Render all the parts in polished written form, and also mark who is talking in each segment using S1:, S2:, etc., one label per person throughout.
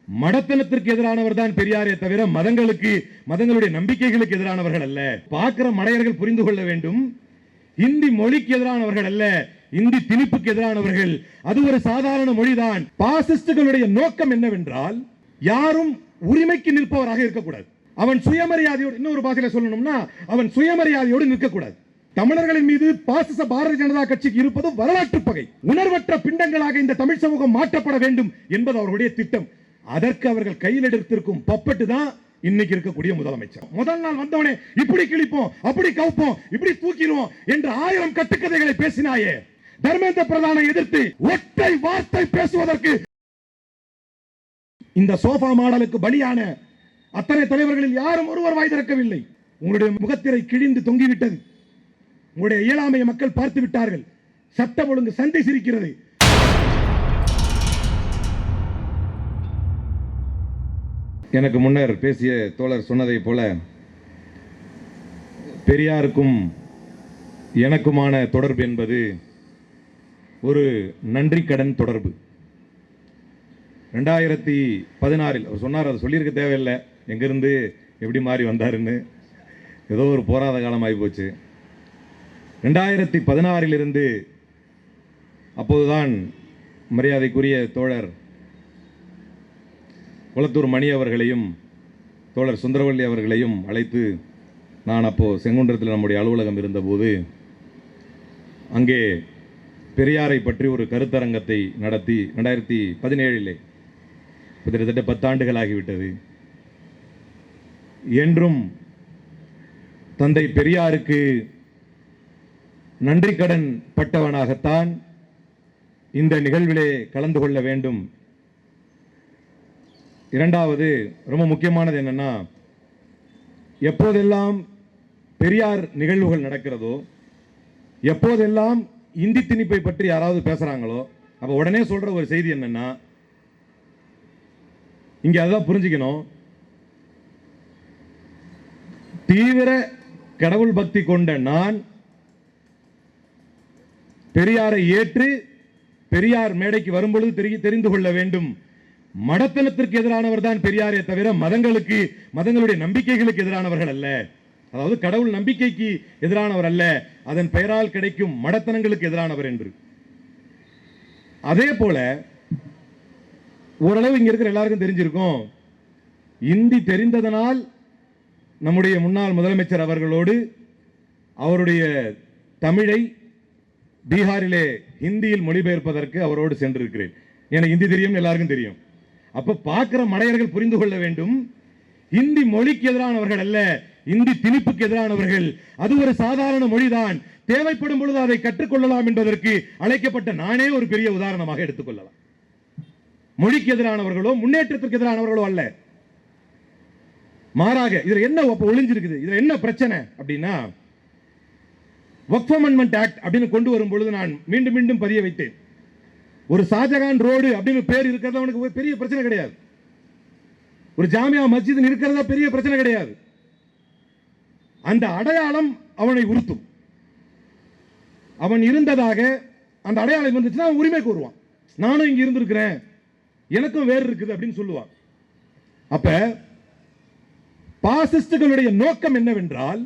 S1: மடத்தனத்திற்கு எதிரானவர் தான் பெரியாரே தவிர மதங்களுடைய நம்பிக்கைகளுக்கு எதிரானவர்கள் அல்ல. பார்க்கிற மடையர்கள் புரிந்து கொள்ள வேண்டும். இந்தி மொழிக்கு எதிரானவர்கள் அல்ல, இந்தி திணிப்புக்கு எதிரானவர்கள். அது ஒரு சாதாரண மொழிதான். பாசிஸ்டுகளுடைய நோக்கம் என்னவென்றால், யாரும் உரிமைக்கு நிற்பவராக இருக்கக்கூடாது. அவன் சுயமரியாதையோடு, இன்னொரு பாஷையில சொல்லணும்னா, அவன் சுயமரியாதையோடு நிற்கக்கூடாது. தமிழர்களின் மீது பாசிச பாரதிய ஜனதா கட்சிக்கு இருப்பது வரலாற்று பகை. உணர்வற்ற பிண்டங்களாக இந்த தமிழ் சமூகம் மாற்றப்பட வேண்டும் என்பது அவர்களுடைய திட்டம். அதற்கு அவர்கள் கையில் எடுத்திருக்கும் பப்பட்டு தான் இன்னைக்கு இருக்கக்கூடிய முதலமைச்சர். முதல் நாள் வந்தவனே இப்படி கிழிப்போம், அப்படி கவுப்போம், இப்படி தூக்கிடுவோம் என்று 1000 கட்டுக்கதைகளை பேசினாயே. தர்மேந்திர பிரதானை எதிர்த்து ஒற்றை வார்த்தை பேசுவதற்கு இந்த சோஃபா மாடலுக்கு பலியான அத்தனை தலைவர்களில் யாரும் ஒருவர் வாய் திறக்கவில்லை. உங்களுடைய முகத்திரை கிழிந்து தொங்கிவிட்டது. உங்களுடைய இயலாமையை மக்கள் பார்த்து விட்டார்கள். சட்டம் ஒழுங்கு சந்தை சிரிக்கிறது. எனக்கு முன்னர் பேசிய தோழர் சொன்னதை போல, பெரியாருக்கும் எனக்குமான தொடர்பு என்பது ஒரு நன்றி கடன் தொடர்பு. 2016 அவர் சொன்னார், அதை சொல்லியிருக்க தேவையில்லை, எங்கிருந்து எப்படி மாறி வந்தாருன்னு. ஏதோ ஒரு போராத காலம் ஆகி போச்சு. 2016 அப்போதுதான் மரியாதைக்குரிய தோழர் குளத்தூர் மணி அவர்களையும் தோழர் சுந்தரவல்லி அவர்களையும் அழைத்து, நான் அப்போது செங்குன்றத்தில் நம்முடைய அலுவலகம் இருந்தபோது அங்கே பெரியாரை பற்றி ஒரு கருத்தரங்கத்தை நடத்தி 2017 கிட்டத்தட்ட 10 ஆண்டுகள் ஆகிவிட்டது. என்றும் தந்தை பெரியாருக்கு நன்றி கடன் பட்டவனாகத்தான் இந்த நிகழ்விலே கலந்து கொள்ள வேண்டும். இரண்டாவது, ரொம்ப முக்கியமானது என்னன்னா, எப்போதெல்லாம் பெரியார் நிகழ்வுகள் நடக்கிறதோ, எப்போதெல்லாம் இந்தி திணிப்பை பற்றி யாராவது பேசுறாங்களோ, அப்ப உடனே சொல்ற ஒரு செய்தி என்னன்னா, இங்க அதான் புரிஞ்சுக்கணும், தீவிர கடவுள் பக்தி கொண்ட நான் பெரியாரை ஏற்று பெரியார் மேடைக்கு வரும்பொழுது தெரிந்து கொள்ள வேண்டும், மடத்தனத்திற்கு எதிரானவர் தான் பெரியாரே தவிர மதங்களுடைய நம்பிக்கைகளுக்கு எதிரானவர்கள் அல்ல. அதாவது கடவுள் நம்பிக்கைக்கு எதிரானவர் அல்ல, அதன் பெயரால் கிடைக்கும் மடத்தனங்களுக்கு எதிரானவர் என்று. அதே போல ஓரளவு இங்க இருக்கிற எல்லாருக்கும் தெரிஞ்சிருக்கும், இந்தி தெரிந்ததனால் நம்முடைய முன்னாள் முதலமைச்சர் அவர்களோடு அவருடைய தமிழை பீகாரிலே ஹிந்தியில் மொழிபெயர்ப்பதற்கு அவரோடு சென்றிருக்கிறேன். எனக்கு ஹிந்தி தெரியும், எல்லாருக்கும் தெரியும். அப்ப பார்க்கிற மடையர்கள் புரிந்து கொள்ள வேண்டும், இந்தி மொழிக்கு எதிரானவர்கள் அல்ல, இந்தி திணிப்புக்கு எதிரானவர்கள். அது ஒரு சாதாரண மொழிதான். தேவைப்படும் பொழுது அதை கற்றுக்கொள்ளலாம் என்பதற்கு அழைக்கப்பட்ட நானே ஒரு பெரிய உதாரணமாக எடுத்துக்கொள்ளலாம். மொழிக்கு எதிரானவர்களோ முன்னேற்றத்திற்கு எதிரானவர்களோ அல்ல. மாறாக இதுல என்ன ஒளிஞ்சிருக்குது, இதுல என்ன பிரச்சனை அப்படின்னா, வக்ஃப் அமெண்ட்மென்ட் ஆக்ட் அப்படின்னு கொண்டு வரும் பொழுது நான் மீண்டும் மீண்டும் பதிய வைத்தேன். ஒரு ஷாஜகான் ரோடு அப்படின்னு பேர் இருக்கிறது அவனுக்கு பெரிய பிரச்சனை கிடையாது. ஒரு ஜாமியா மஸ்ஜித் இருக்கிறதா பெரிய பிரச்சனை கிடையாது. அந்த அடையாளம் அவனை உறுத்தும். அவன் இருந்ததாக அந்த அடையாளம் இருந்துச்சுன்னா உரிமை கோருவான். நானும் இங்க இருந்திருக்கிறேன், எனக்கும் வேறு இருக்குது அப்படின்னு சொல்லுவான். அப்ப பாசிஸ்டுகளுடைய நோக்கம் என்னவென்றால்,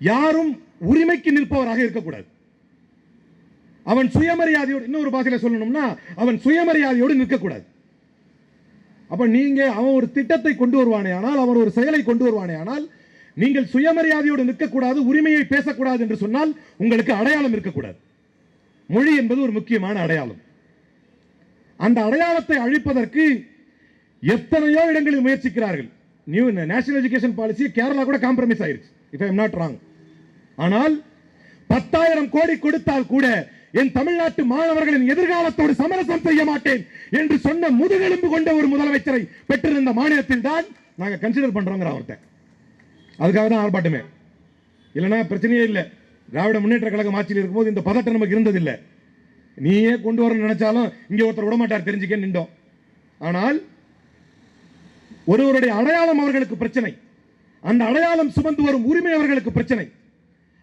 S1: யாரும் உரிமைக்கு நிற்பவராக இருக்கக்கூடாது. அவன் சுயமரியாதையோடு, இன்னொரு பாஷையில சொல்லணும்னா, அவன் சுயமரியாதையோடு நிற்கக்கூடாது. அப்ப நீங்க அவன் ஒரு திட்டத்தை கொண்டு வருவானே ஆனால், அவன் ஒரு செயலை கொண்டு வருவானே ஆனால், நீங்கள் சுயமரியாதையோடு நிற்கக்கூடாது, உரிமையை பேசக்கூடாது என்று சொன்னால் உங்களுக்கு அடையாளம் இருக்கக்கூடாது. மொழி என்பது ஒரு முக்கியமான அடையாளம். அந்த அடையாளத்தை அழிப்பதற்கு எத்தனையோ இடங்களில் முயற்சிக்கிறார்கள். New national education policy Kerala கூட காம்ப்ரமைஸ் ஆயிருச்சு, if I am not wrong. ஆனால் 10,000 கோடி கொடுத்தால் கூட என் தமிழ்நாட்டு மாணவர்களின் எதிர்காலத்தோடு சமரசம் செய்ய மாட்டேன் என்று சொன்ன முதுகெலும்பு கொண்ட ஒரு முதலமைச்சரை பெற்றிருந்த மாநிலத்தில் தான் நாங்கள் கன்சிடர் பண்றோங்கிற அவர்கிட்ட. அதுக்காக தான் ஆர்ப்பாட்டமே, இல்லைன்னா பிரச்சனையே இல்லை. திராவிட முன்னேற்ற கழகம் ஆட்சியில் இருக்கும்போது இந்த பதட்டம் நமக்கு இருந்ததில்லை. நீயே கொண்டு வர நினைச்சாலும் இங்கே ஒருத்தர் விடமாட்டார், தெரிஞ்சுக்க நின்றோம். ஆனால் ஒருவருடைய அடையாளம் அவர்களுக்கு பிரச்சனை, அந்த அடையாளம் சுமந்து வரும் உரிமை அவர்களுக்கு பிரச்சனை,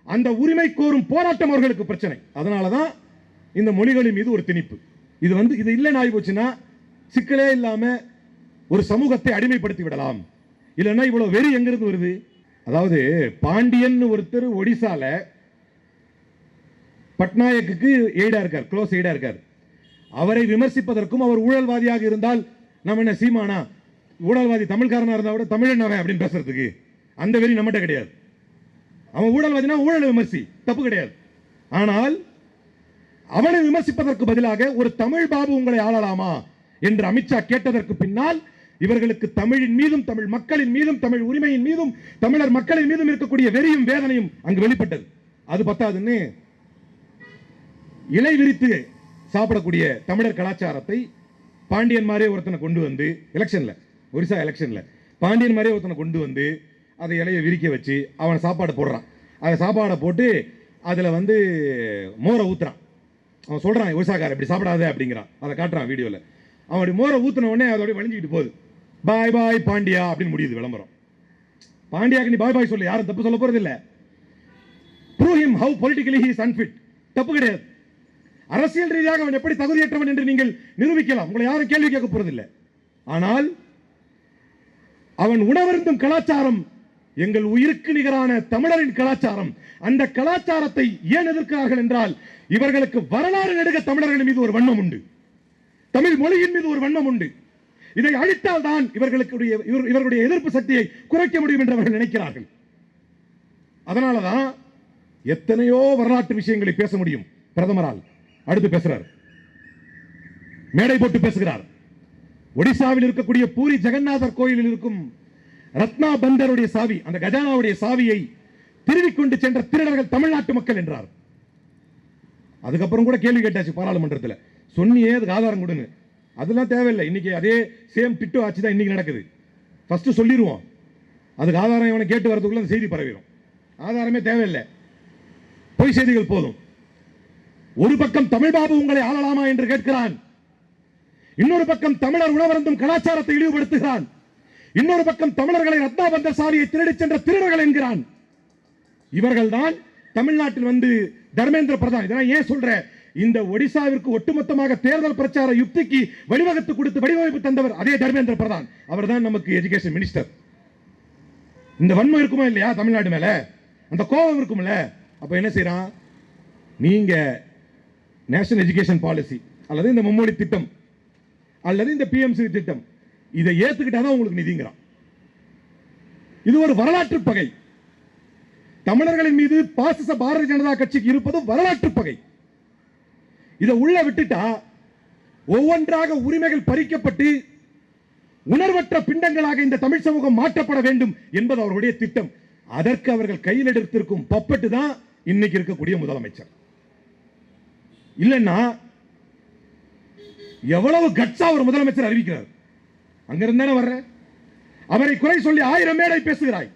S1: அந்த உரிமை கோரும் போராட்டம் அவர்களுக்கு பிரச்சனை. அதனாலதான் இந்த மொழிகளின் மீது ஒரு திணிப்பு. இது இல்லைன்னு ஆகி போச்சுன்னா சிக்கலே இல்லாம ஒரு சமூகத்தை அடிமைப்படுத்தி விடலாம். இல்லைன்னா இவ்வளவு வெறி எங்கிருந்து வருது? அதாவது பாண்டியன் ஒருத்தர் ஒடிசால பட்நாயக்கு எய்டா இருக்கார், க்ளோஸ் எய்டா இருக்கார். அவரை விமர்சிப்பதற்கும் அவர் ஊழல்வாதியாக இருந்தால் நம்ம என்ன சீமானா ஊழல்வாதி தமிழ்காரனா இருந்தா கூட தமிழன் அவன் அப்படின்னு பேசுறதுக்கு அந்த வெறி நம்மகிட்ட கிடையாது. அவன் ஊழல்வாதினா ஊழல் விமர்சி, தப்பு கிடையாது. ஆனால் அவனை விமர்சிப்பதற்கு பதிலாக ஒரு தமிழ் பாபு உங்களை ஆளலாமா என்று அமித்ஷா கேட்டதற்கு பின்னால் இவர்களுக்கு தமிழின் மீதும் தமிழ் மக்களின் மீதும் தமிழ் உரிமையின் மீதும் தமிழர் மக்களின் மீதும் இருக்கக்கூடிய வெறியும் வேதனையும் அங்கு வெளிப்பட்டது. அது பத்தாதுன்னு இலை விரித்து சாப்பிடக்கூடிய தமிழர் கலாச்சாரத்தை பாண்டியன் மாதிரியே ஒருத்தனை கொண்டு வந்து எலெக்ஷன்ல, ஒரிசா எலெக்ஷன்ல பாண்டியன் மாதிரியே ஒருத்தனை கொண்டு வந்து அதை இலையை விரிக்க வச்சு அவன் சாப்பாடு போடுறான். அதை சாப்பாடை போட்டு அதில் வந்து மோரை ஊத்துறான். அவன் சொல்றான் ஒரிசாக்கார இப்படி சாப்பிடாத அப்படிங்கிறான். அதை காட்டுறான் வீடியோவில். அவன் அப்படி மோரை ஊத்தின உடனே அதோட வழிஞ்சிக்கிட்டு போகுது. பாய் பாய் பாண்டியா அப்படின்னு முடியுது விளம்பரம். பாண்டியாக்கு நீ பாய் பாய் சொல்ல யாரும் தப்பு சொல்ல போறது இல்லை. Prove him have politically he is unfit. தப்பு கிடையாது. அரசியல் ரீதியாக அவன் எப்படி தகுதியற்றவன் என்று நீங்கள் நிரூபிக்கலாம். உங்களை யாரும் கேள்வி கேட்க போறதில்லை. ஆனால் அவன் உணவருந்தும் கலாச்சாரம் எங்கள் உயிருக்கு நிகரான தமிழரின் கலாச்சாரம். அந்த கலாச்சாரத்தை ஏன் எதிர்க்கிறார்கள் என்றால் இவர்களுக்கு வரலாறு நெடுக தமிழர்கள் மீது ஒரு வன்மம் உண்டு, தமிழ் மொழியின் மீது ஒரு வன்மம் உண்டு. இதை அழித்தால் தான் இவர்களுடைய எதிர்ப்பு சக்தியை குறைக்க முடியும் என்று அவர்கள் நினைக்கிறார்கள். அதனாலதான் எத்தனையோ வரலாற்று விஷயங்களை பேச முடியும் பிரதமரால். அடுத்து பேசுறார், மேடை போட்டு பேசுகிறார். ஒடிசாவில் இருக்கக்கூடிய பூரி ஜெகநாதர் கோயிலில் இருக்கும் ரத்னா பந்தருடைய சாவி, அந்த கஜானாவுடைய சாவியை திருடிக் கொண்டு சென்ற திருடர்கள் தமிழ்நாட்டு மக்கள் என்றார். அதுக்கப்புறம் கூட கேள்வி கேட்டாச்சு பாராளுமன்றத்தில், சொன்னியே அதுக்கு ஆதாரம் கொடுங்க. அதெல்லாம் தேவையில்லை. இன்னைக்கு அதே சேம் டிட்டோ ஆட்சி தான் இன்னைக்கு நடக்குது. ஃபர்ஸ்ட் சொல்லிடுவோம், அதுக்கு ஆதாரம் இவனை கேட்டு வரதுக்குள்ள அந்த செய்தி பரவிடும். ஆதாரமே தேவையில்லை, பொய் செய்திகள் போதும். ஒரு பக்கம் தமிழ் பாபு உங்களை ஆளலாமா என்று கேட்கிறான், இன்னொரு பக்கம் தமிழர் உணவருந்தும் கலாச்சாரத்தை இழிவுபடுத்துகிறான், இன்னொரு பக்கம் தமிழர்களை ரத்னாபந்தர் சாவியை திருடிச் சென்ற திருடர்கள் என்கிறான். இவர்கள் தான் தமிழ்நாட்டில் வந்து தர்மேந்திர பிரதான். இதெல்லாம் ஏன் சொல்ற, இந்த ஒடிசாவிற்கு ஒட்டுமொத்தமாக தேர்தல் பிரச்சார யுக்திக்கு வழிவகுத்து கொடுத்து வடிவமைப்பு தந்தவர் அதே தர்மேந்திர பிரதான். அவர் தான் நமக்கு எஜுகேஷன் மினிஸ்டர். இந்த வன்மம் இருக்குமா இல்லையா தமிழ்நாடு மேல, அந்த கோபம் இருக்கும்ல. அப்ப என்ன செய்யறான், நீங்க நேஷனல் எஜுகேஷன் பாலிசி அல்லது இந்த மும்மொழி திட்டம் அல்லது இந்த பிஎம்சி திட்டம் இதை ஏத்துக்கிட்டாதான் உங்களுக்கு நிதிங்கிறான். இது ஒரு வரலாற்று பகை. தமிழர்களின் மீது பாசிச பாரதிய ஜனதா கட்சிக்கு இருப்பது வரலாற்று பகை. இதை உள்ள விட்டுட்டா ஒவ்வொன்றாக உரிமைகள் பறிக்கப்பட்டு உணர்வற்ற பிண்டங்களாக இந்த தமிழ் சமூகம் மாற்றப்பட வேண்டும் என்பது அவர்களுடைய திட்டம். அதற்கு அவர்கள் கையில் எடுத்திருக்கும் பப்பட்டு தான் இன்னைக்கு இருக்கக்கூடிய முதலமைச்சர். இல்லைன்னா எவ்வளவு கட்சா ஒரு முதலமைச்சர் அறிவிக்கிறார். அங்கிருந்தானே வர்ற, அவரை குறை சொல்லி 1000 மேடை பேசுகிறாய்,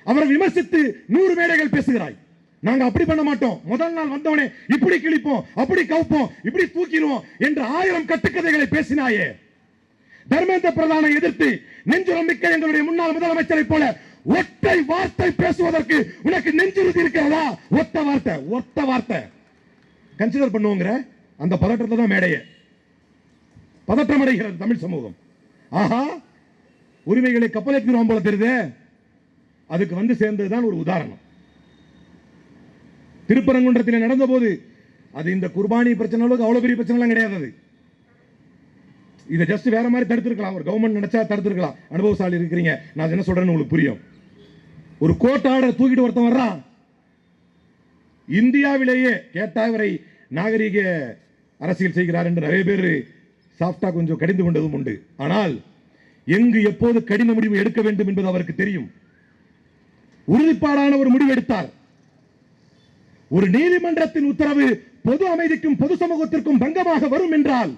S1: அவரை விமர்சித்து 100 மேடைகள் பேசுகிறாய். நாங்க அப்படி பண்ண மாட்டோம், முதல் நாள் வந்தவனே இப்படி கிழிப்போம், அப்படி கவுப்போம், இப்படி தூக்கிடுவோம் என்று 1000 கட்டுக்கதைகளை பேசினாயே. தர்மேந்திர பிரதானை எதிர்த்து நெஞ்சுரம் மிக்க எங்களுடைய முன்னாள் முதலமைச்சரை போல ஒற்றை வார்த்தை பேசுவதற்கு உனக்கு நெஞ்சுறுதி இருக்கிறதா? ஒத்த வார்த்தை கன்சிடர் பண்ணுவோங்கிற அந்த பதற்றத்தை தான் மேடைய பதற்றம் அடைகிறது தமிழ் சமூகம். ஆஹா, உரிமைகளை கப்பலேற்றுவோம் போல தெரியுது. அதுக்கு வந்து சேர்ந்ததுதான் ஒரு உதாரணம். திருப்பரங்குன்றத்தில் நடந்த போது அது இந்த குர்பானி பிரச்சனை அவ்வளவு பெரிய பிரச்சனை எல்லாம் கிடையாது. இதை ஜஸ்ட் வேற மாதிரி தடுத்திருக்கலாம், ஒரு கவர்மெண்ட் நினைச்சா தடுத்திருக்கலாம். அனுபவசாலி இருக்கிறீங்க, நான் என்ன சொல்றேன்னு உங்களுக்கு புரியும். ஒரு கோர்ட் ஆர்டர் தூக்கிட்டு ஒருத்தன் வர்றான். இந்தியாவிலேயே கேட்டா இவரை நாகரிக அரசியல் செய்கிறார் என்று நிறைய பேர் சாஃப்டா கொஞ்சம் கடிந்து கொண்டதும் உண்டு. ஆனால் எங்கு எப்போது கடின முடிவு எடுக்க வேண்டும் என்பது அவருக்கு தெரியும். உறுதிப்பாடான ஒரு முடிவு எடுத்தார். ஒரு நீதிமன்றத்தின் உத்தரவு பொது அமைதிக்கும் பொது சமூகத்திற்கும் பங்கமாக வரும் என்றால்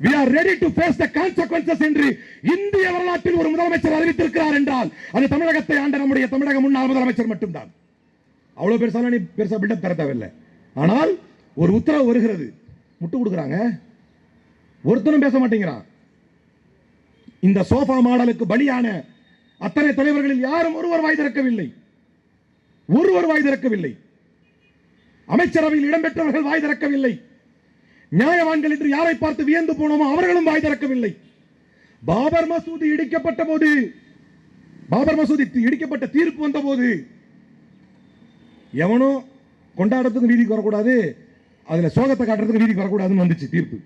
S1: we are ready to face the consequences என்று இந்திய வரலாற்றில் ஒரு முதலமைச்சர் அறிவித்திருக்கிறார் என்றால் அது தமிழகத்தை ஆண்ட நம்முடைய தமிழக முன்னாள் முதலமைச்சர் மட்டும்தான். அவ்வளவு பெருசா பில்டப் தர தேவையில்லை. ஆனால் ஒரு உத்தரவு வருகிறது, முட்டு கொடுக்குறாங்க, ஒருத்தனும் பேச மாட்டேங்கிறான். இந்த சோஃபா மாடலுக்கு பலியான அத்தனை தலைவர்களில் யாரும் ஒருவர் வாய் திறக்கவில்லை. அமைச்சரவையில் இடம்பெற்றவர்கள் வாய் திறக்கவில்லை. நியாயவான்கள் என்று யாரை பார்த்து வியந்து போனோமோ அவர்களும் வாய் திறக்கவில்லை. பாபர் மசூதி இடிக்கப்பட்ட போது, பாபர் மசூதி இடிக்கப்பட்ட தீர்ப்பு வந்த போது எவனோ கொண்டாடத்துக்கு வீதிக்கு வரக்கூடாது, அதுல சோகத்தை காட்டுறதுக்கு வீதிக்கு வரக்கூடாதுன்னு வந்துச்சு தீர்ப்பு.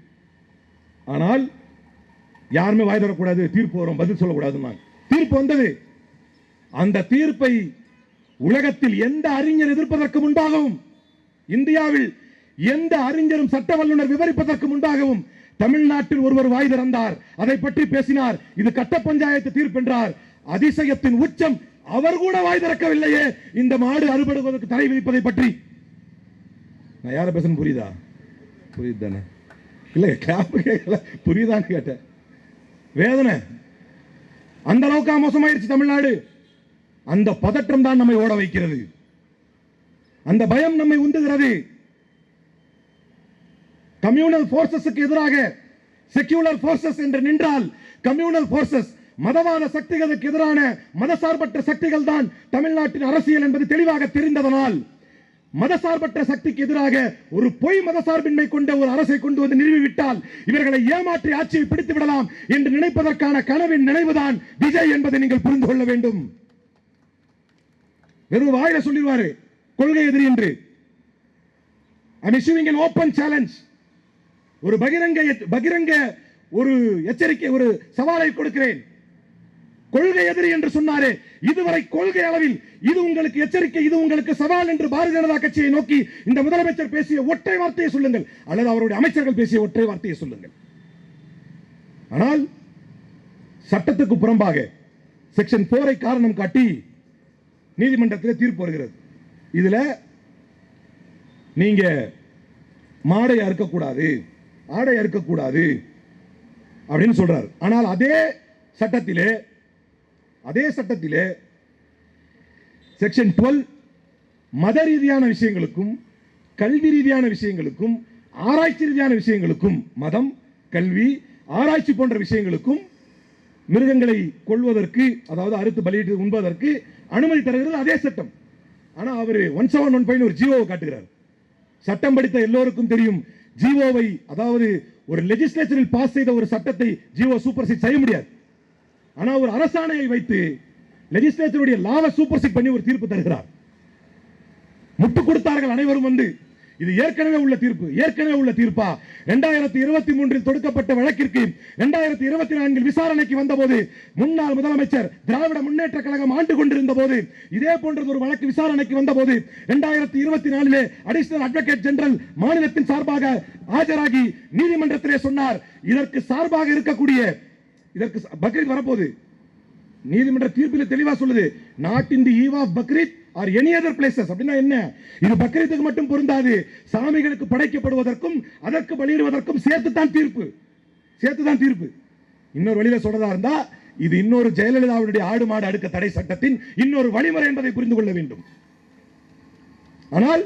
S1: ஆனால் யாருமே வாய் தரக்கூடாது, தீர்ப்பு வரும், பதில் சொல்லக்கூடாதுன்னா தீர்ப்பு வந்தது. அந்த தீர்ப்பை உலகத்தில் எந்த அறிஞர் எதிர்ப்பதற்கு முன்பாகவும், இந்தியாவில் எந்த அறிஞரும் சட்ட வல்லுநர் விவரிப்பதற்கு முன்பாகவும் தமிழ்நாட்டில் ஒருவர் வாய் திறந்தார், அதை பற்றி பேசினார், இது கட்ட பஞ்சாயத்து தீர்ப்பு என்றார். அதிசயத்தின் உச்சம், அவர் கூட வாய் திறக்கவில்லையே இந்த மாடு அறுபடுவதற்கு தடை விதிப்பதை பற்றி. நான் யார பேசணும் புரியுதா? புரியுது தானே? இல்ல கேட்கல, புரியுதான்னு கேட்டேன். வேதனை அந்த அளவுக்கு மோசமாயிருச்சு தமிழ்நாடு. அந்த பதற்றம் தான் நம்மை ஓட வைக்கிறது, அந்த பயம் நம்மை உந்துகிறது. கம்யூனல் போர்சஸுக்கு எதிராக செக்யூலர் போர்சஸ் என்று நின்றால், கம்யூனல் போர்சஸ் மதவாத சக்திகளுக்கு எதிரான மதசார்பற்ற சக்திகள் தான் தமிழ்நாட்டின் அரசியல் என்பது தெளிவாக தெரிந்ததனால், மதசார்பற்ற சக்திக்கு எதிராக ஒரு பொய் மதசார்பின்மை கொண்ட ஒரு அரசை கொண்டு வந்து நிறுவிவிட்டால் இவர்களை ஏமாற்றி ஆட்சியை பிடித்து விடலாம் என்று நினைப்பதற்கான கனவின் நினைவுதான் விஜய் என்பதை நீங்கள் புரிந்து கொள்ள வேண்டும். வெறும் வாயில சொல்லிடுவாரு கொள்கை எதிரி என்று. I'm issuing an open challenge. ஒரு பகிரங்க ஒரு எச்சரிக்கை, ஒரு சவாலை கொடுக்கிறேன். கொள்கை எதிரி என்று சொன்னாரே, இதுவரை கொள்கை அளவில் இது உங்களுக்கு எச்சரிக்கை, இது உங்களுக்கு சவால் என்று பாரதிய ஜனதா கட்சியை நோக்கி இந்த முதலமைச்சர் பேசிய ஒற்றை வார்த்தையை சொல்லுங்கள், அல்லது அவருடைய அமைச்சர்கள் பேசிய ஒற்றை வார்த்தையை சொல்லுங்கள். ஆனால் சட்டத்துக்கு புறம்பாக செக்ஷன் 4 காரணம் காட்டி நீதிமன்றத்தில் தீர்ப்பு வருகிறது. இதுல நீங்க மாடை அறுக்கக்கூடாது, ஆடை அறுக்கக்கூடாது அப்படின்னு சொல்றாரு. ஆனால் அதே சட்டத்திலே செக்ஷன் 12 மத ரீதியான விஷயங்களுக்கும், கல்வி ரீதியான விஷயங்களுக்கும், ஆராய்ச்சி ரீதியான விஷயங்களுக்கும், மதம், கல்வி, ஆராய்ச்சி போன்ற விஷயங்களுக்கும் மிருகங்களை கொள்வதற்கு, அதாவது அறுத்து பலியிட்டு உண்பதற்கு அனுமதி தருகிறது அதே சட்டம். ஆனா அவர் 1715 ஒரு ஜிஓவை காட்டுகிறார். சட்டம் படித்த எல்லோருக்கும் தெரியும், ஜிஓவை, அதாவது ஒரு லெஜிஸ்லேச்சரில் பாஸ் செய்த ஒரு சட்டத்தை ஜிஓ சூப்பர்சீட் செய்ய முடியாது. ஆனா ஒரு அரசாணையை வைத்து லெஜிஸ்லேச்சருடைய லாவை சூப்பர்சீட் பண்ணி ஒரு தீர்ப்பு தருகிறார். முட்டு கொடுத்தார்கள் அனைவரும் வந்து. இது ஏற்கனவே உள்ள தீர்ப்பா? 2023 தொடுக்கப்பட்ட வழக்கிற்கு 2024 விசாரணைக்கு வந்தபோது, முன்னாள் முதலமைச்சர் திராவிட முன்னேற்ற கழகம் ஆண்டு கொண்டிருந்த போது இதே போன்றது ஒரு வழக்கு விசாரணைக்கு வந்தபோது 2024 அடிஷனல் அட்வொகேட் ஜெனரல் மாநிலத்தின் சார்பாக ஆஜராகி நீதிமன்றத்திலே சொன்னார், இதற்கு சார்பாக இருக்கக்கூடிய, இதற்கு பக்ரீத் வரப்போகுது, நீதிமன்ற தீர்ப்பில் தெளிவா சொல்லுது, not in the eve of Bakrid or any other places. அப்படின்னா என்ன? இது பக்ரீத்துக்கு மட்டும் பொருந்தாது, சாமிகளுக்கு படைக்கப்படுவதற்கும் அதற்கு பலியிடுவதற்கும் சேர்த்துதான் தீர்ப்பு. இன்னொரு வழியில சொல்றதா இருந்தா, இது இன்னொரு ஜெயலலிதாவுடைய ஆடு மாடு அடுக்க தடை சட்டத்தின் இன்னொரு வழிமுறை என்பதை புரிந்து கொள்ள வேண்டும். ஆனால்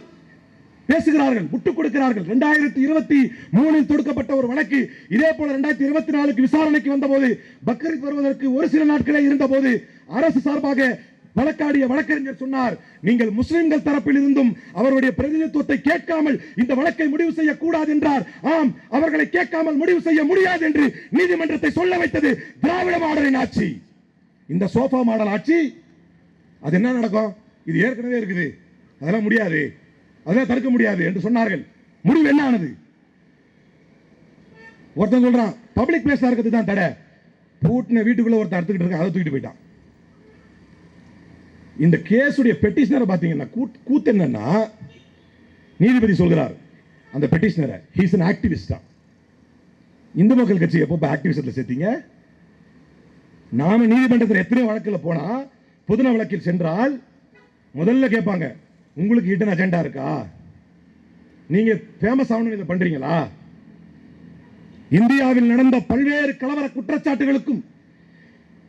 S1: பேசுகிறார்கள், முட்டுக் கொடுக்கிறார்கள். 2023 தொடுக்கப்பட்ட ஒரு வழக்கு இதே போல 2024 விசாரணைக்கு வந்தபோது, பக்ரீத் வருவதற்கு ஒரு சில நாட்களே இருந்த போது அரசு சார்பாக வழக்காடிய வழக்கறிஞர் சொன்னார், நீங்கள் முஸ்லிம்கள் தரப்பில் இருந்தும் அவருடைய பிரதிநிதித்துவத்தை கேட்காமல் இந்த வழக்கை முடிவு செய்யக்கூடாது என்றார். ஆம், அவர்களை கேட்காமல் முடிவு செய்ய முடியாது என்று நீதிமன்றத்தை சொல்ல வைத்தது திராவிட மாடலின் ஆட்சி. இந்த சோஃபா மாடல் ஆட்சி, அது என்ன நடக்கும்? இது ஏற்கனவே இருக்குது, அதெல்லாம் முடியாது, அதெல்லாம் தடுக்க முடியாது என்று சொன்னார்கள். முடிவு என்ன ஆனது? ஒருத்தன் சொல்றான் பப்ளிக் பிளேஸ்ல இருக்கிறது தான் தடை, பூட்டின வீட்டுக்குள்ள ஒருத்தன் எடுத்துக்கிட்டு இருக்க, அதை தூக்கிட்டு போயிட்டான். இந்த கேஸுடைய பெட்டிஷனரை பாத்தீங்கன்னா கூத்து என்னன்னா, நீதிபதி சொல்கிறார் அந்த பெட்டிஷனரை, he is an activist. Hindu மக்கள் கட்சி எப்போ ஆக்டிவிஸ்ட்ல சேர்த்தீங்க? நாம நீதிமன்றத்தில் எத்தனை வழக்கில் போனா, பொதுன வழக்கில் சென்றால் முதல்ல கேட்பாங்க, உங்களுக்கு ஹிடன் அஜெண்டா இருக்கா? நீங்க ஃபேமஸ் ஆகணும் இதை பண்றீங்களா? இந்தியாவில் நடந்த பல்வேறு கலவர குற்றச்சாட்டுகளுக்கும்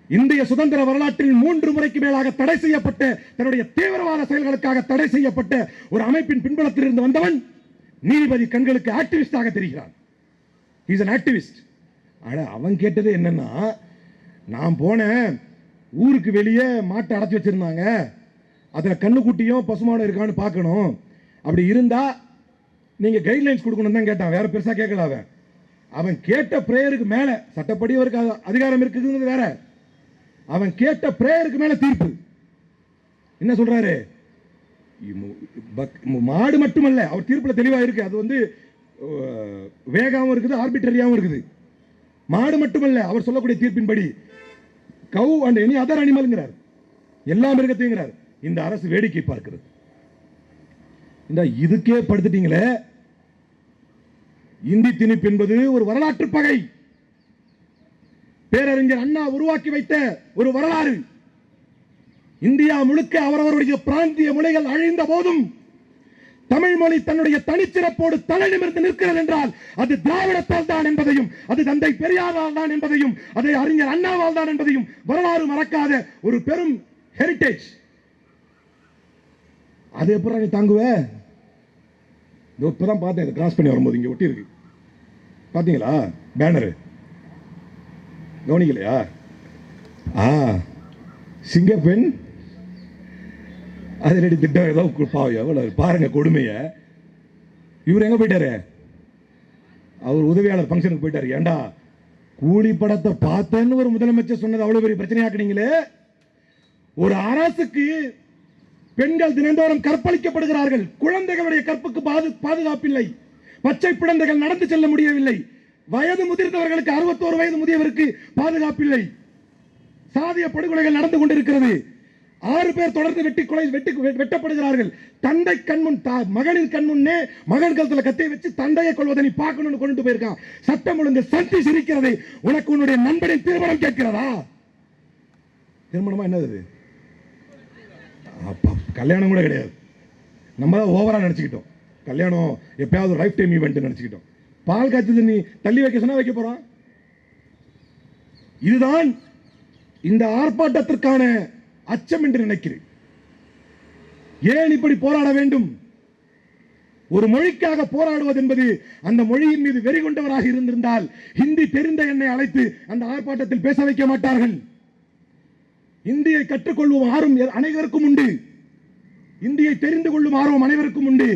S1: இந்திய சுதந்திர வரலாற்றில் 3 முறைக்கு மேலாக தடை செய்யப்பட்ட, தன்னுடைய தீவிரவாத செயல்களுக்காக தடை செய்யப்பட்ட ஒரு அமைப்பின் பின்புலத்தில் இருந்து வந்தவன் நீதிபதி கண்களுக்கு ஆக்டிவிஸ்டாக தெரிகிறான். he is an activist. ஆனா அவன் கேட்டது என்னன்னா, நான் போனேன், ஊருக்கு வெளியே மாட்டை அடைச்சி வச்சிருந்தாங்க, அதுல கண்ணுக்குட்டியும் பசுமாடும் இருக்கான்னு பார்க்கணும், அப்படி இருந்தா நீங்க கைட்லைன்ஸ் கொடுக்கணும் தான் கேட்டான், வேற பெருசா கேட்கல. அவன் கேட்ட பிரேயருக்கு மேல, சட்டப்படி அவருக்கு அதிகாரம் இருக்குதுங்கிறது வேற, அவன் கேட்ட பிரேயருக்கு மேல தீர்ப்பு. என்ன சொல்றாரு? மாடு மட்டுமல்ல, அவர் தீர்ப்புல தெளிவா இருக்கு. அது வந்து வேகாவும் இருக்குது, ஆர்பிட்டரியாவும் இருக்குது. மாடு மட்டுமல்ல, அவர் சொல்லக்கூடிய தீர்ப்பின்படி கவு அண்ட் எனி அதர் அனிமல்ங்கிறார், எல்லா மிருகத்தையும் இந்த அரசு வேடிக்கை பார்க்கிறது. இந்த இதுக்கே படுத்துட்டீங்களே. இந்தி திணிப்பு என்பது ஒரு வரலாற்று பகை. பேரறிஞர் அண்ணா உருவாக்கி வைத்த ஒரு வரலாறு. இந்தியா முழுக்க அவரவருடைய பிராந்திய மொழிகள் அழிந்த போதும் தமிழ் மொழி தன்னுடைய தனிச்சிறப்போடு தலை நிமிர்ந்து நிற்கிறது என்றால் அது திராவிடத்தால் தான் என்பதையும், அது தந்தை பெரியாரால் தான் என்பதையும், அதை அறிஞர் அண்ணாவால் தான் என்பதையும் வரலாறு மறக்காத ஒரு பெரும் ஹெரிடேஜ். அது எப்படி நீ தாங்குவ? இப்பதான் பார்த்தேன், கிராஸ் பண்ணி வரும்போது இங்க ஒட்டி இருக்கு, பாத்தீங்களா பேனரு? கவனிக்கலையா? சிங்கப்பெண் அதிரடி திட்டம் ஏதோ எவ்வளவு பாருங்க கொடுமைய. இவர் எங்க போயிட்டாரு? அவர் உதவியாளர் ஃபங்க்ஷனுக்கு போயிட்டாரு. ஏண்டா கூலி படத்தை பார்த்தேன்னு ஒரு முதலமைச்சர் சொன்னது அவ்வளவு பெரிய பிரச்சனையாக்குனீங்களே. ஒரு அரசுக்கு பெண்கள் தினந்தோறும் கற்பழிக்கப்படுகிறார்கள், குழந்தைகளுடைய கற்புக்கு பாதுகாப்பில்லை, பச்சை குழந்தைகள் நடந்து செல்ல முடியவில்லை, வயது முதிர்ந்தவர்களுக்கு 61 வயது முதியவருக்கு பாதுகாப்பில்லை, சாதிய படுகொலைகள் நடந்து கொண்டிருக்கிறது, 6 பேர் தொடர்ந்து வெட்டப்படுகிறார்கள். தந்தை கண்முன், மகனின் கண்முன்னே மகன் கழுத்துல கத்தியை வச்சு தந்தையை கொள்வதை நீ பார்க்கணும்னு கொண்டு போயிருக்கான். சட்டம் ஒழுங்கு சந்தி சிரிக்கிறது. உனக்கு உன்னுடைய நண்பனின் திருமணம் கேட்கிறதா? திருமணமா என்னது? கல்யாணம் கூட கிடையாது. நம்ம தான் ஓவரா நினைச்சுக்கிட்டோம். கல்யாணம் எப்பயாவது லைஃப் டைம் ஈவென்ட் நினைச்சுக்கிட்டோம். பால் காய்ச்சது நீ தள்ளி வைக்க சொன்னா வைக்க போறான். இதுதான் இந்த ஆர்ப்பாட்டத்திற்கான அச்சம் என்று நினைக்கிறேன். ஏன் இப்படி போராட வேண்டும்? ஒரு மொழிக்காக போராடுவது என்பது, அந்த மொழியின் மீது வெறி கொண்டவராக இருந்திருந்தால் ஹிந்தி தெரிந்த என்னை அழைத்து அந்த ஆர்ப்பாட்டத்தில் பேச வைக்க மாட்டார்கள். இந்தியை கற்றுக்கொள்ளும் ஆர்வம் அனைவருக்கும் உண்டு. இந்தியை தெரிந்து கொள்ளும் ஆர்வம் அனைவருக்கும் உண்டு.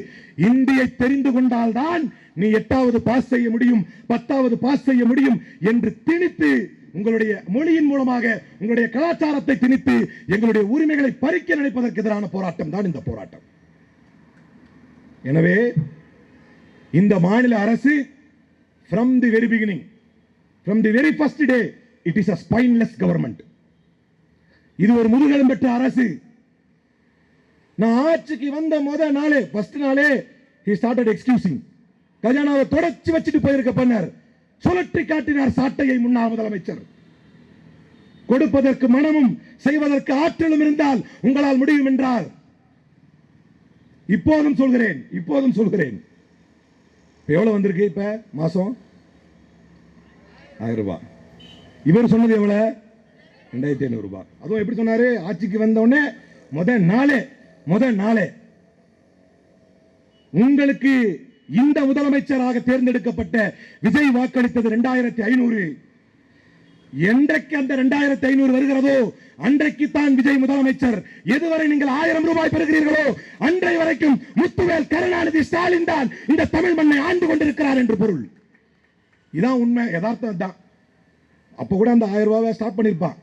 S1: இந்தியை தெரிந்து கொண்டால் தான் நீ 8வது பாஸ் செய்ய முடியும், 10வது பாஸ் செய்ய முடியும் என்று திணித்து, உங்களுடைய மொழியின் மூலமாக உங்களுடைய கலாச்சாரத்தை திணித்து எங்களுடைய உரிமைகளை பறிக்க நினைப்பதற்கு எதிரான போராட்டம் தான் இந்த போராட்டம். எனவே இந்த மாநில அரசு from the very beginning, from the very first day, it is a spineless government. இது ஒரு முதுகெலும் பெற்ற அரசு. நான் ஆட்சிக்கு வந்த முதல் நாளே, ஃபர்ஸ்ட் நாளே he started excusing. கஜானாவை தொடச்சி வச்சுட்டு போயிருக்க பண்ணார். சுழற்றி காட்டினார் சாட்டையை முன்னாள் முதலமைச்சர். கொடுப்பதற்கு மனமும் செய்வதற்கு ஆற்றலும் இருந்தால் உங்களால் முடியும் என்றார். இப்போதும் சொல்கிறேன். எவ்வளவு வந்திருக்கு? இப்ப மாசம் 1000 ரூபாய். இவர் சொன்னது எவ்வளவு? 2500 ரூபாய். அதுவும் எப்படி சொன்னாரு? ஆட்சிக்கு வந்த உடனே முதல் நாளே உங்களுக்கு இந்த முதலமைச்சராக தேர்ந்தெடுக்கப்பட்ட விஜய் வாக்களித்தது 2500. என்றைக்கு அந்த 2500 வருகிறதோ அன்றைக்கு தான் விஜய் முதலமைச்சர். எதுவரை நீங்கள் 1000 ரூபாய் பெறுகிறீர்களோ அன்றை வரைக்கும் முத்துவேல் கருணாநிதி ஸ்டாலின் தான் இந்த தமிழ் மண்ணை ஆண்டு கொண்டிருக்கிறார் என்று பொருள். இதான் உண்மை, யதார்த்தம் தான். அப்ப கூட அந்த 1000 ரூபாய் ஸ்டார்ட் பண்ணிருப்பான்.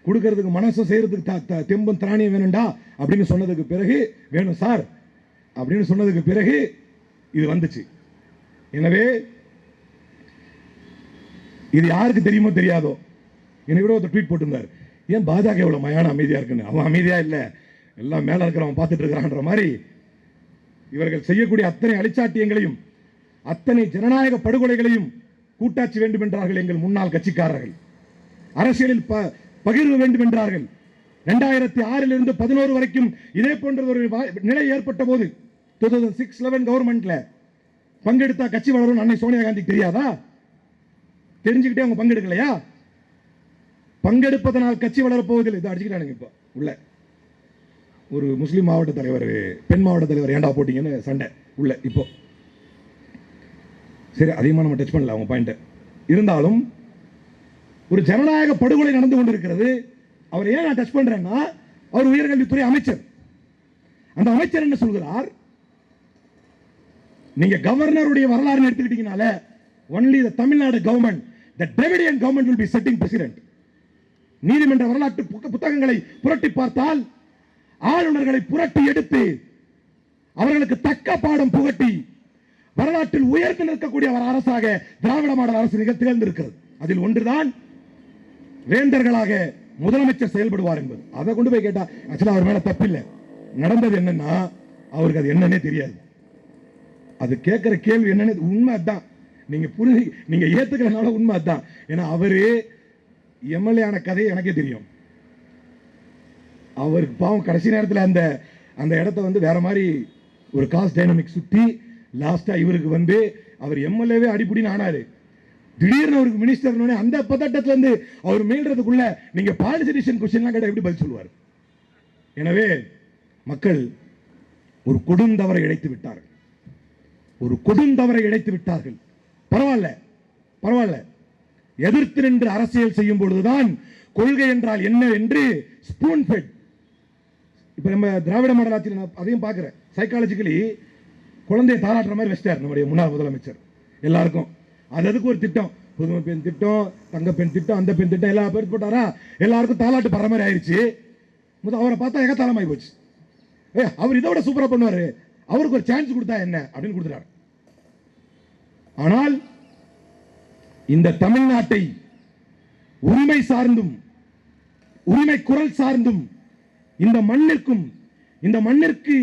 S1: கொடுக்கிறதுக்கு மனசு செய்யறதுக்கு தெம்பும் திராணியம் வேணும்டா அப்படின்னு சொன்னதுக்கு பிறகு, வேணும் சார் அப்படின்னு சொன்னதுக்கு பிறகு இது வந்துச்சு. எனவே இது யாருக்கு தெரியுமோ தெரியாதோ, எனக்கு கூட ஒரு ட்வீட் போட்டிருந்தார், ஏன் பாஜக எவ்வளவு மயான அமைதியா இருக்குன்னு. அவன் அமைதியா இல்ல, எல்லாம் மேல இருக்கிறவன் பார்த்துட்டு இருக்கிறான்ற மாதிரி இவர்கள் செய்யக்கூடிய அத்தனை அழிச்சாட்டியங்களையும் அத்தனை ஜனநாயக படுகொலைகளையும் கூட்டாட்சி வேண்டும் என்றார்கள் எங்கள் முன்னாள் கட்சிக்காரர்கள். அரசியலில் பகிர்வு வேண்டும் என்றார்கள். 2006 இருந்து 11 வரைக்கும் இதே போன்ற ஒரு நிலை ஏற்பட்ட போது 2006-11 கவர்மெண்ட்ல பங்கெடுத்தா கட்சி வளரும் அன்னை சோனியா காந்திக்கு தெரியாதா? தெரிஞ்சுக்கிட்டே அவங்க பங்கெடுக்கலையா? பங்கெடுப்பதனால் கட்சி வளரப்போவதில்லை. இதை அடிச்சுக்கிட்டானுங்க. இப்போ உள்ள ஒரு முஸ்லீம் மாவட்ட தலைவர், பெண் மாவட்ட தலைவர் ஏண்டா போட்டீங்கன்னு சண்டை உள்ள. இப்போ சரி, அதிகமாக நம்ம டச் பண்ணல அவங்க பாயிண்ட். இருந்தாலும் ஒரு ஜனநாயக படுகொலை நடந்து கொண்டிருக்கிறது. அவர் ஏன் நான் டச் பண்றேன்னா, அவர் உயர்கல்வித்துறை அமைச்சர். அந்த அமைச்சர் என்ன சொல்கிறார்? நீங்க கவர்னருடைய வரலாறு எடுத்துக்கிட்டீங்கனால only the Tamil Nadu government the Dravidian government will be setting president. நீதிமன்ற வரலாற்று புத்தகங்களை புரட்டி பார்த்தால் ஆளுநர்களை புரட்டி எடுத்து அவர்களுக்கு தக்க பாடம் புகட்டி வரலாற்றில் உயர்ந்து நிற்கக்கூடிய ஒரு அரசாக திராவிட மாடல் அரசு திகழ்ந்திருக்கிறது. அதில் ஒன்றுதான் வேந்தர்களாக முதலமைச்சர் செயல்படுவார் என்பது. அதை கொண்டு போய் கேட்டா ஆக்சுவலா அவர் மேல தப்பில்லை. நடந்தது என்னன்னா அவருக்கு அது என்னன்னே தெரியாது. அது கேட்கிற கேள்வி என்னன்னு உண்மை அதான். நீங்க ஏத்துக்கிறனால உண்மை அதான். ஏன்னா அவரு எம்எல்ஏ ஆன கதையை எனக்கே தெரியும். அவருக்கு பாவம் கடைசி நேரத்தில் அந்த இடத்த வேற மாதிரி ஒரு காஸ்ட் டைனமிக் சுத்தி லாஸ்டா இவருக்கு அவர் எம்எல்ஏவே அடிப்படின்னு ஆனாரு. திடீர்னு அவருக்கு மினிஸ்டர் அந்த பதட்டத்துல இருந்து அவர் மீள்றதுக்குள்ள நீங்க பாலிசி டிசிஷன் கொஸ்டின்லாம் கேட்டா எப்படி பதில் சொல்லுவார்? எனவே மக்கள் ஒரு கொடுந்தவரை இழைத்து விட்டார்கள். பரவாயில்ல எதிர்த்து நின்று அரசியல் செய்யும் பொழுதுதான் கொள்கை என்றால் என்ன என்று ஸ்பூன் ஃபெட். இப்ப நம்ம திராவிட மாடல் ஆட்சியில் அதையும் பார்க்கிறேன். சைக்காலஜிக்கலி குழந்தையை தாளாட்டுற மாதிரி வச்சிட்டார் நம்முடைய முன்னாள் முதலமைச்சர். எல்லாருக்கும் அதுக்கு ஒரு திட்டம், புதுமை பெண் திட்டம், தங்க பெண் திட்டம், அந்த பெண் திட்டம் எல்லா பேர் போட்டாரா, எல்லாருக்கும் தாளாட்டு படுற மாதிரி ஆயிடுச்சு. அவரை பார்த்தா எகத்தாளமாயி போச்சு. அவர் இதோட சூப்பரா பண்ணுவாரு, அவருக்கு ஒரு சான்ஸ் கொடுத்தா என்ன அப்படின்னு கொடுத்துட்டாரு. ஆனால் இந்த தமிழ்நாட்டை உரிமை சார்ந்தும் உரிமை குரல் சார்ந்தும் இந்த மண்ணிற்கு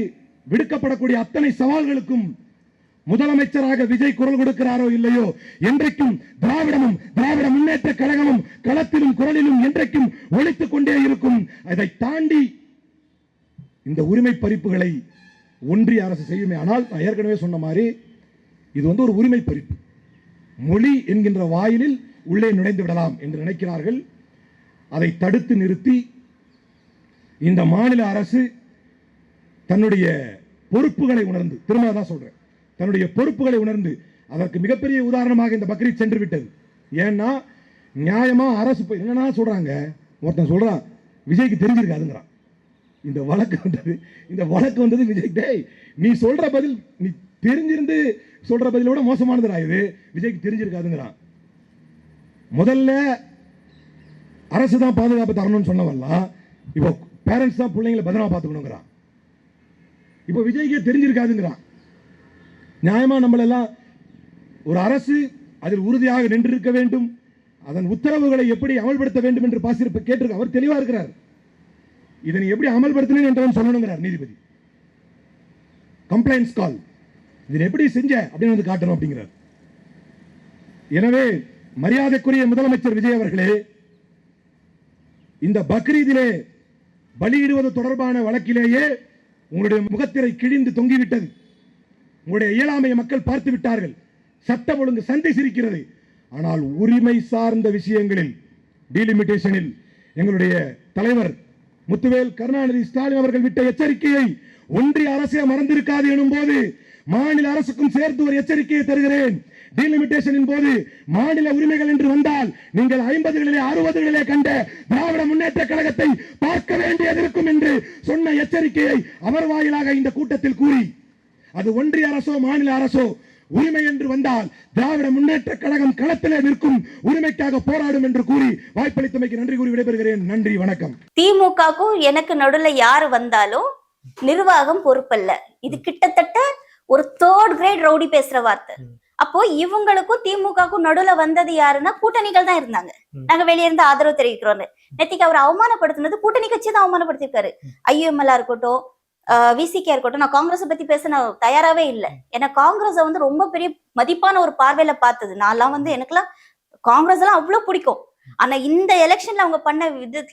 S1: விடுக்கப்படக்கூடிய அத்தனை சவால்களுக்கும் முதலமைச்சராக விஜய் குரல் கொடுக்கிறாரோ இல்லையோ, என்றைக்கும் திராவிடமும் திராவிட முன்னேற்ற கழகமும் களத்திலும் குரலிலும் என்றைக்கும் ஒலித்துக் கொண்டே இருக்கும். அதை தாண்டி இந்த உரிமை பறிப்புகளை ஒன்றிய அரசு செய்யுமே. ஆனால் நான் ஏற்கனவே சொன்ன மாதிரி இது ஒரு உரிமை பறிப்பு. மொழி என்கின்ற வாயிலில் உள்ளே நுழைந்து விடலாம் என்று நினைக்கிறார்கள். அதை தடுத்து நிறுத்தி இந்த மாநில அரசு தன்னுடைய பொறுப்புகளை உணர்ந்து, திரும்ப தான் சொல்றேன், தன்னுடைய பொறுப்புகளை உணர்ந்து, அதற்கு மிகப்பெரிய உதாரணமாக இந்த பக்ரீத் சென்று விட்டது. ஏன்னா நியாயமா அரசு என்னன்னா சொல்றாங்க, ஒருத்தன் சொல்றான் விஜய்க்கு தெரிஞ்சிருக்காதுங்கிறான். இந்த வழக்கு வந்தது விஜய். டேய், நீ சொல்ற பதில், நீ தெரிஞ்சிருந்து சொல்ற பதிலோட மோசமானதுடா இது. விஜய்க்கு தெரிஞ்சிருக்காதுங்கிறான். முதல்ல அரசு தான் பாதுகாப்பு தரணும்னு சொன்னவெல்லாம் இப்போ பேரண்ட்ஸ் தான் பிள்ளைங்களை பத்திரமா பார்த்துக்கணுங்கிறான். இப்போ விஜய்க்கே தெரிஞ்சிருக்காதுங்கிறான். நியாயமா நம்மளெல்லாம் ஒரு அரசு அதில் உறுதியாக நின்றிருக்க வேண்டும், அதன் உத்தரவுகளை எப்படி அமல்படுத்த வேண்டும் என்று கேட்டிருக்க அவர் தெளிவா இருக்கிறார். இதனை எப்படி அமல்படுத்தணும் என்றவன் சொல்லணுங்கிறார் நீதிபதி. கம்ப்ளைண்ட்ஸ் கால் இதனை எப்படி செஞ்ச அப்படின்னு காட்டணும் அப்படிங்கிறார். எனவே மரியாதைக்குரிய முதலமைச்சர் விஜய் அவர்களே, இந்த பக்ரீதிலே பலியிடுவது தொடர்பான வழக்கிலேயே உங்களுடைய முகத்திரை கிழிந்து தொங்கிவிட்டது. உங்களுடைய இயலாமையை மக்கள் பார்த்து விட்டார்கள். சட்டம் ஒழுங்கு சந்தை சிரிக்கிறது. ஆனால் உரிமை சார்ந்த விஷயங்களில் டீலிமிட்டேஷனில் எங்களுடைய தலைவர் முத்துவேல் கருணாநிதி ஸ்டாலின் அவர்கள் விட்ட எச்சரிக்கையை ஒன்றிய அரசே மறந்திருக்காது எனும் போது மாநில அரசுக்கும் சேர்த்து ஒரு எச்சரிக்கையை தருகிறேன். டீலிமிட்டேஷனின் போது மாநில உரிமைகள் என்று வந்தால் நீங்கள் 50களிலே 60களிலே கண்ட திராவிட முன்னேற்ற கழகத்தை பார்க்க வேண்டியது இருக்கும் என்று சொன்ன எச்சரிக்கையை அவர் வாயிலாக இந்த கூட்டத்தில் கூறி, அது ஒன்றிய அரசோ மாநில அரசோ உரிமை என்று வந்தால் திராவிட முன்னேற்ற கழகம் களத்திலே நிற்கும், உரிமைக்காக போராடும் என்று கூறி வாய்ப்பளித்தமைக்கு நன்றி கூறி விடைபெறுகிறேன். நன்றி, வணக்கம்.
S2: திமுகவுக்கும் எனக்கு நடுவுல யாரு வந்தாலும் நிர்வாகம் பொறுப்பல்ல. இது கிட்டத்தட்ட ஒரு 3rd கிரேட் ரவுடி பேசுற வார்த்தை. அப்போ இவங்களுக்கும் திமுகவுக்கும் நடுவுல வந்தது யாருன்னா கூட்டணிகள் தான் இருந்தாங்க. நாங்க வெளியே இருந்து ஆதரவு தெரிவிக்கிறோம். நேத்திக்கு அவர் அவமானப்படுத்தினது கூட்டணி கட்சி தான் அவமானப்படுத்திருக்காரு. ஐஎம்எல்ஆ இருக்கட்டும், விசிகே இருக்கட்டும். நான் காங்கிரஸ் பத்தி பேச நான் தயாராவே இல்லை. ஏன்னா காங்கிரஸ் ரொம்ப பெரிய மதிப்பான ஒரு பார்வையில பார்த்தது. நான்லாம் எனக்கெல்லாம் காங்கிரஸ் எல்லாம் அவ்வளவு பிடிக்கும். ஆனா இந்த எலெக்ஷன்ல அவங்க பண்ண